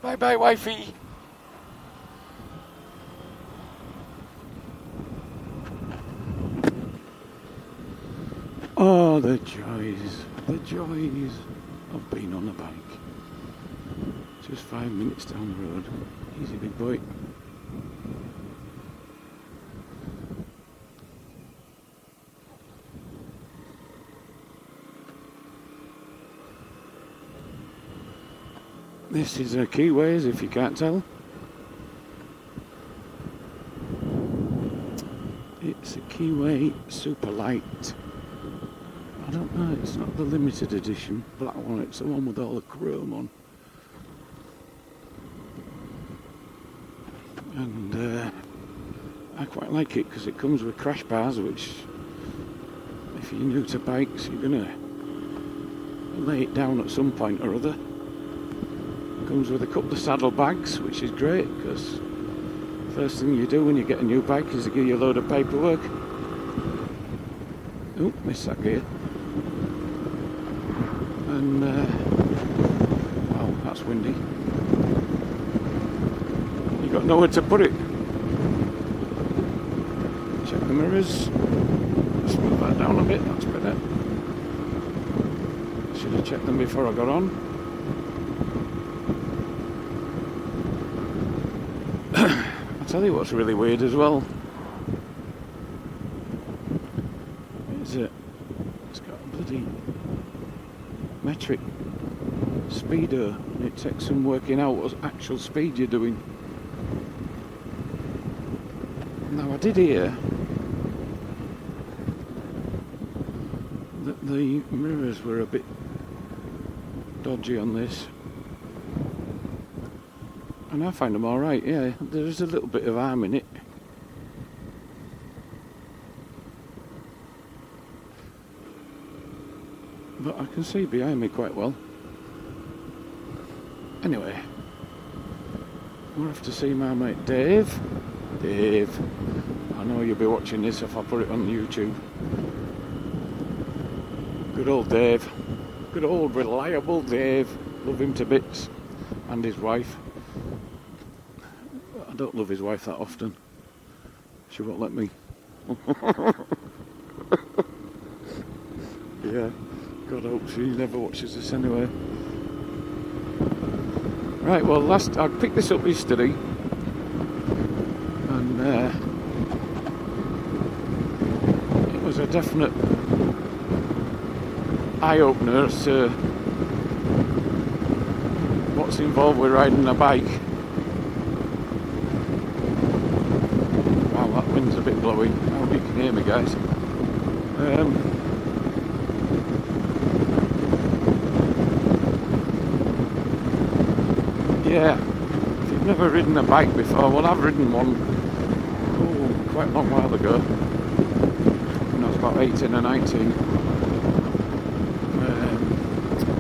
Bye bye, wifey. Oh, the joys of being on a bike. Just 5 minutes down the road. Easy, big boy. This is a Keeway, if you can't tell. It's a Keeway Superlight. I don't know, it's not the limited edition black one, it's the one with all the chrome on. And I quite like it because it comes with crash bars, which if you're new to bikes you're gonna lay it down at some point or other. It comes with a couple of saddle bags, which is great because first thing you do when you get a new bike is to give you a load of paperwork. Oh, missed that gear. And wow, that's windy. You got nowhere to put it. Check the mirrors. Just move that down a bit, that's better. Should have checked them before I got on. I'll tell you what's really weird as well. Is it? It's got a bloody metric speedo, and it takes some working out what actual speed you're doing. Now I did hear that the mirrors were a bit dodgy on this, and I find them alright, yeah. There is a little bit of arm in it. But I can see behind me quite well. Anyway, we'll have to see my mate Dave. Dave, I know you'll be watching this if I put it on YouTube. Good old Dave. Good old reliable Dave. Love him to bits. And his wife. I don't love his wife that often. She won't let me. Yeah. God, I hope she never watches this anyway. Right, well, I picked this up yesterday, and it was a definite eye-opener as to what's involved with riding a bike. Wow, that wind's a bit blowy. I hope you can hear me, guys. Yeah, if you've never ridden a bike before, well, I've ridden one quite a long while ago, when I was about 18 or 19.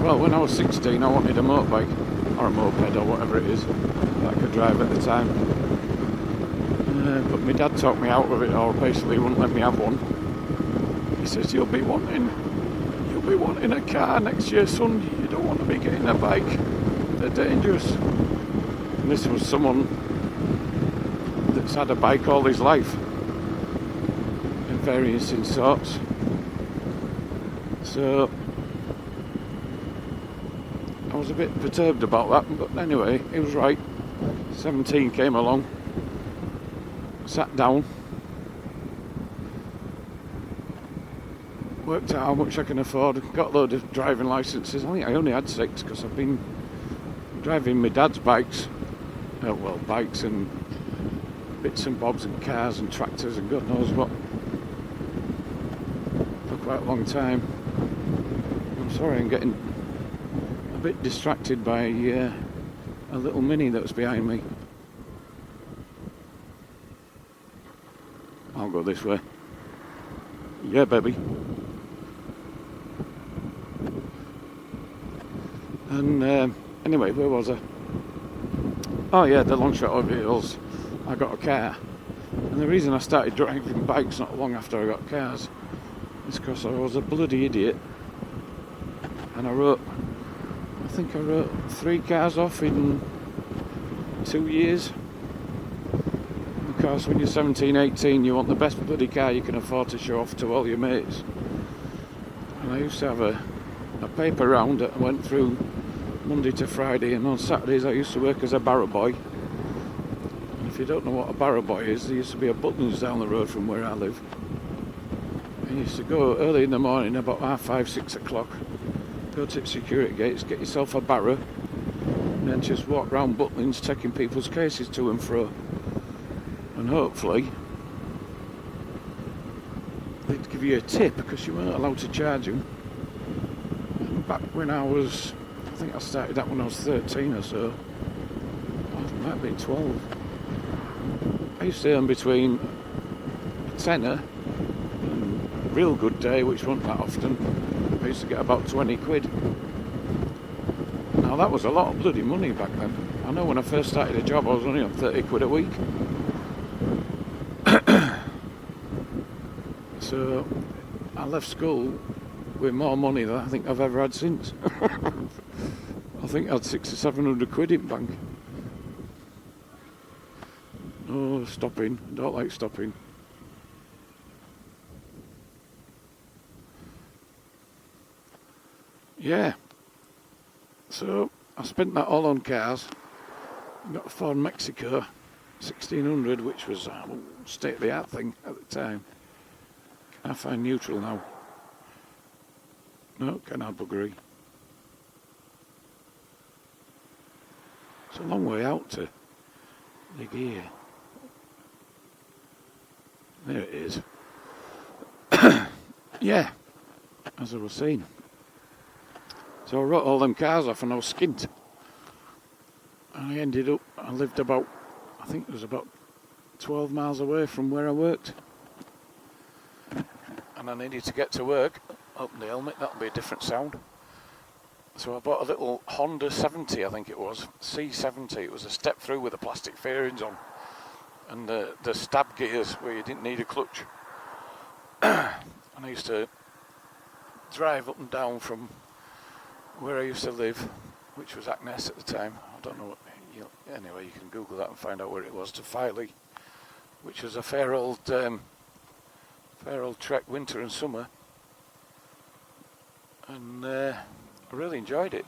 Well, when I was 16 I wanted a motorbike, or a moped, or whatever it is that I could drive at the time. But my dad talked me out of it, or basically wouldn't let me have one. He says, you'll be wanting a car next year, son. You don't want to be getting a bike. They're dangerous. And this was someone that's had a bike all his life in various sorts. So I was a bit perturbed about that, but anyway, he was right. 17 came along, sat down, worked out how much I can afford, got a load of driving licences. I think I only had 6 because I've been driving my dad's bikes, bikes and bits and bobs and cars and tractors and God knows what, for quite a long time. I'm sorry, I'm getting a bit distracted by a little Mini that's behind me. I'll go this way. Yeah, baby. And anyway, where was I? Oh yeah, the long shot of it is I got a car. And the reason I started driving bikes not long after I got cars is because I was a bloody idiot. And I think I wrote 3 cars off in 2 years. Of course, when you're 17, 18, you want the best bloody car you can afford to show off to all your mates. And I used to have a paper round that went through Monday to Friday, and on Saturdays I used to work as a barrow boy. And if you don't know what a barrow boy is, there used to be a Butlins down the road from where I live. And you used to go early in the morning, about 5:30, 6 o'clock, go to the security gates, get yourself a barrow, and then just walk round Butlins taking people's cases to and fro. And hopefully they'd give you a tip, because you weren't allowed to charge them. And back when I think I started that when I was 13 or so. Oh, it might be 12. I used to earn between a tenner and a real good day, which wasn't that often. I used to get about 20 quid. Now that was a lot of bloody money back then. I know when I first started a job I was only on 30 quid a week. So I left school with more money than I think I've ever had since. I think I had 600 or 700 quid in bank. Oh, stopping. Don't like stopping. Yeah. So I spent that all on cars. Got a Ford Mexico 1600, which was a state-of-the-art thing at the time. I find neutral now. No, canal buggery. It's a long way out to the gear. There it is. Yeah, as I was saying. So I wrote all them cars off and I was skint. And I lived about, I think it was about 12 miles away from where I worked. And I needed to get to work. Open the helmet, that'll be a different sound. So I bought a little Honda 70, I think it was, C70. It was a step through with the plastic fairings on. And the stab gears where you didn't need a clutch. And I used to drive up and down from where I used to live, which was Hackness at the time. I don't know what, anyway, you can Google that and find out where it was, to Filey, which was a fair old trek, winter and summer. And I really enjoyed it.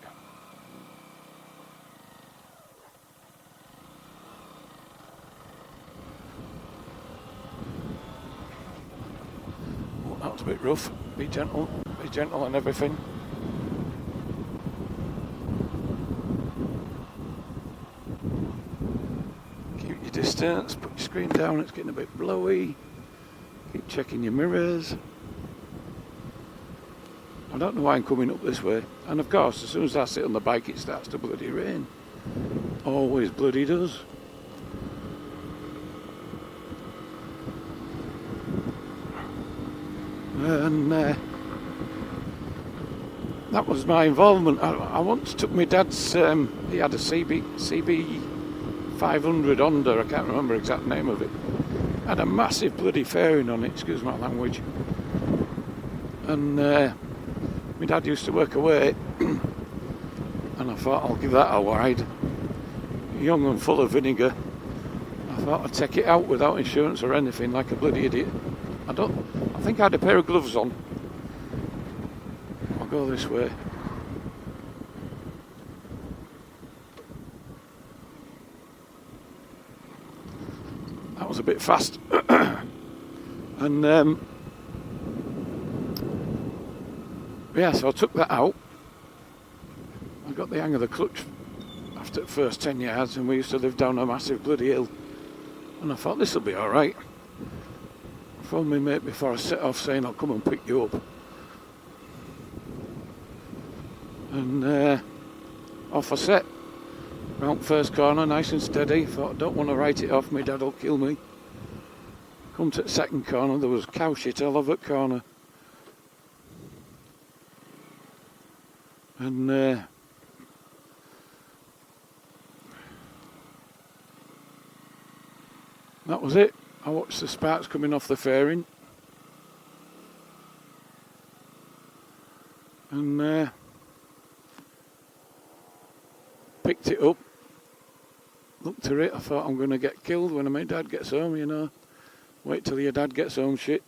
Oh, that was a bit rough. Be gentle and everything. Keep your distance, put your screen down, it's getting a bit blowy. Keep checking your mirrors. I don't know why I'm coming up this way. And of course, as soon as I sit on the bike, it starts to bloody rain. Always bloody does. And that was my involvement. I once took my dad's, he had a CeeBee 500 Honda, I can't remember the exact name of it. Had a massive bloody fairing on it, excuse my language. And my dad used to work away, and I thought I'll give that a ride. Young and full of vinegar. I thought I'd take it out without insurance or anything, like a bloody idiot. I think I had a pair of gloves on. I'll go this way. That was a bit fast. And yeah, so I took that out. I got the hang of the clutch after the first 10 yards, and we used to live down a massive bloody hill. And I thought, this will be alright. I phoned my mate before I set off saying I'll come and pick you up. And off I set. Round first corner, nice and steady. Thought, I don't want to write it off, my dad will kill me. Come to the second corner, there was cow shit all over the corner. And that was it. I watched the sparks coming off the fairing. And picked it up. looked at it, I thought I'm going to get killed when my dad gets home, you know. Wait till your dad gets home shit.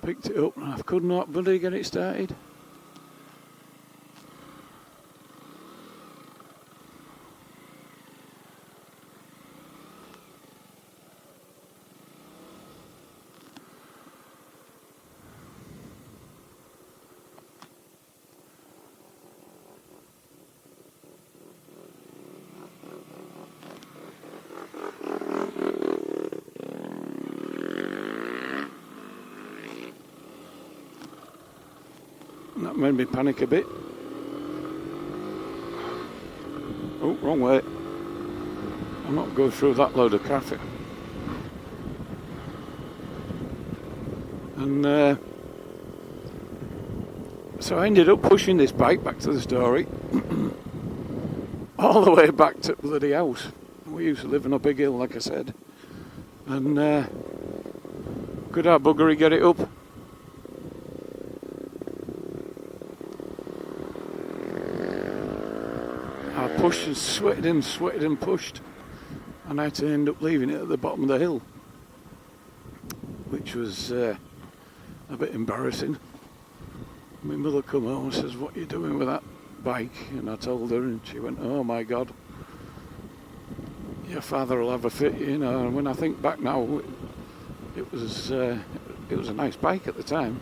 Picked it up and I could not bloody get it started. That made me panic a bit. Oh, wrong way. I'm not going through that load of traffic. And so I ended up pushing this bike back to the story. All the way back to bloody house. We used to live on a big hill, like I said. And could our buggery get it up? Pushed and sweated and pushed, and I had to end up leaving it at the bottom of the hill, which was a bit embarrassing. My mother come home and says, "What are you doing with that bike?" And I told her, and she went, "Oh my God, your father will have a fit," you know. And when I think back now, it was a nice bike at the time,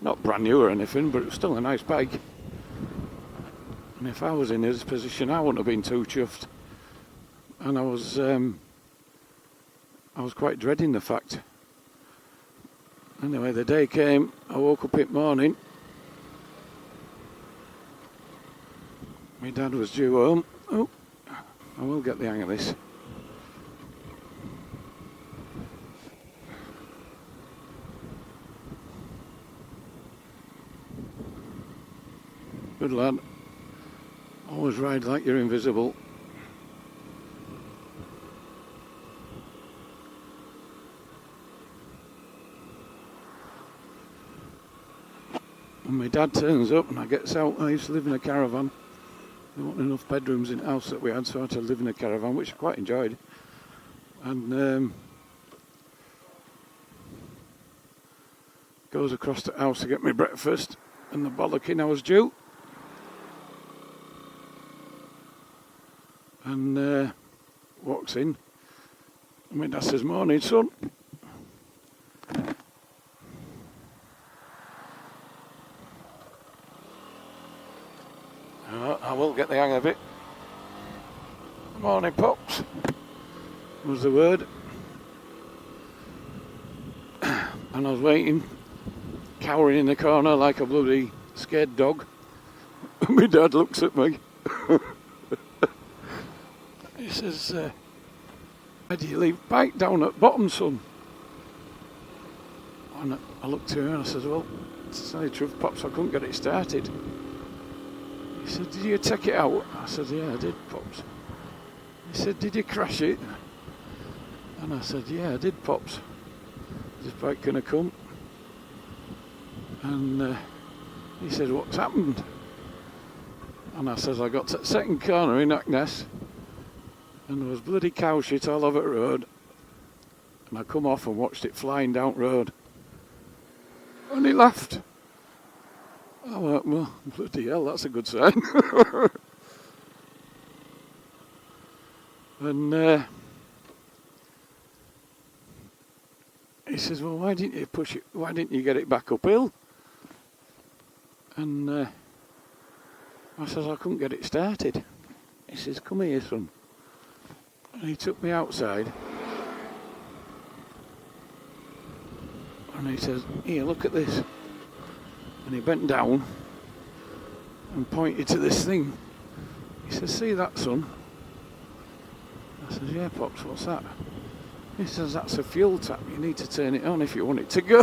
not brand new or anything, but it was still a nice bike. And if I was in his position, I wouldn't have been too chuffed. And I was quite dreading the fact. Anyway, the day came, I woke up in the morning. My dad was due home. Oh, I will get the hang of this. Good lad. Always ride like you're invisible. And my dad turns up and I gets out. I used to live in a caravan. There weren't enough bedrooms in the house that we had, so I had to live in a caravan, which I quite enjoyed. And goes across the house to get me breakfast, and the bollocking I was due. And walks in. I mean, that's his morning, son. I will get the hang of it. Morning, Pops, was the word. And I was waiting, cowering in the corner like a bloody scared dog. And my dad looks at me. He says, "Why do you leave bike down at bottom, son?" And I looked at her and I said, "Well, to tell you the truth, Pops, I couldn't get it started." He said, "Did you take it out?" I said, "Yeah, I did, Pops." He said, "Did you crash it?" And I said, "Yeah, I did, Pops. Is this bike going to come?" And he said, "What's happened?" And I said, "I got to the second corner in Knox Nexos, and there was bloody cow shit all over the road. And I come off and watched it flying down the road." And he laughed. I went, "Well, bloody hell, that's a good sign." And he says, "Well, why didn't you push it? Why didn't you get it back uphill?" And I says, "I couldn't get it started." He says, "Come here, son." And he took me outside. And he says, "Here, look at this." And he bent down and pointed to this thing. He says, "See that, son?" I says, "Yeah, Pops, what's that?" He says, "That's a fuel tap. You need to turn it on if you want it to go."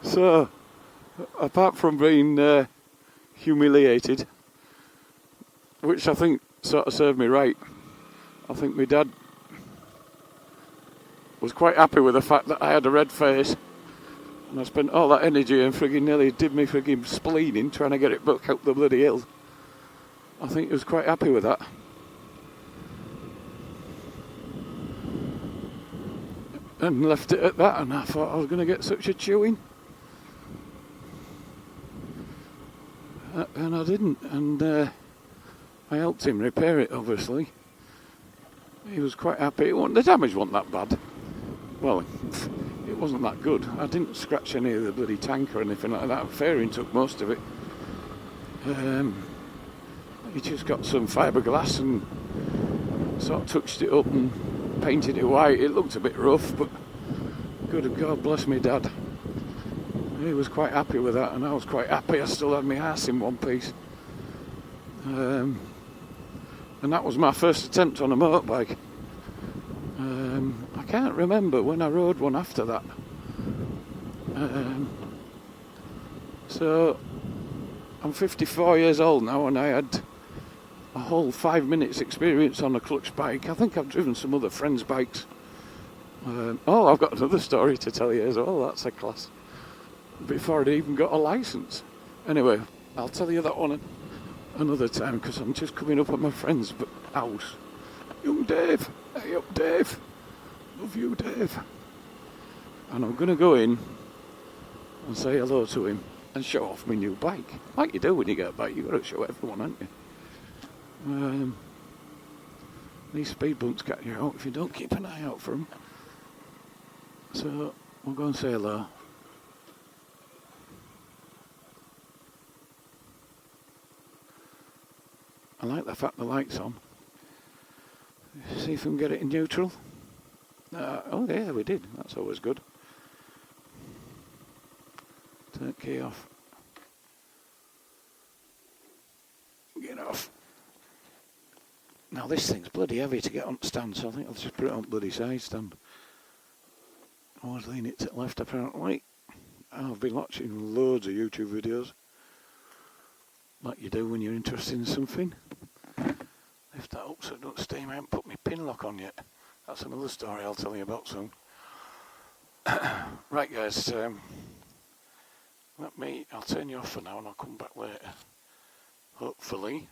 So, apart from being humiliated, which I think sort of served me right, I think my dad was quite happy with the fact that I had a red face And I spent all that energy and frigging nearly did me frigging spleening trying to get it back up the bloody hill. I think he was quite happy with that. And left it at that, and I thought I was going to get such a chewing. And I didn't, and I helped him repair it, obviously. He was quite happy. The damage wasn't that bad. Well, it wasn't that good. I didn't scratch any of the bloody tank or anything like that. Fairing took most of it. He just got some fiberglass and sort of touched it up and painted it white. It looked a bit rough, but good God bless me dad. He was quite happy with that, and I was quite happy. I still had my arse in one piece. And that was my first attempt on a motorbike. I can't remember when I rode one after that. So I'm 54 years old now, and I had a whole 5 minutes experience on a clutch bike. I think I've driven some other friends' bikes. Oh, I've got another story to tell you as well. That's a class. Before I'd even got a license. Anyway, I'll tell you that one another time, because I'm just coming up at my friend's house. Young Dave. Hey up, Dave. Love you, Dave. And I'm going to go in and say hello to him and show off my new bike. Like you do when you get a bike, you've got to show everyone, haven't you? These speed bumps get you out if you don't keep an eye out for them. So we'll go and say hello. I like the fact the light's on. See if we can get it in neutral. Oh yeah, we did. That's always good. Turn key off. Get off. Now this thing's bloody heavy to get on stand, so I think I'll just put it on bloody side stand. I always lean it to the left apparently. I've been watching loads of YouTube videos, like you do when you're interested in something. Lift that up so it don't steam. I haven't put my pin lock on yet. That's another story I'll tell you about soon. Right guys, I'll turn you off for now and I'll come back later. Hopefully.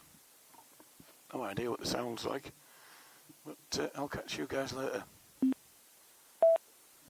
No idea what the sound's like, but I'll catch you guys later.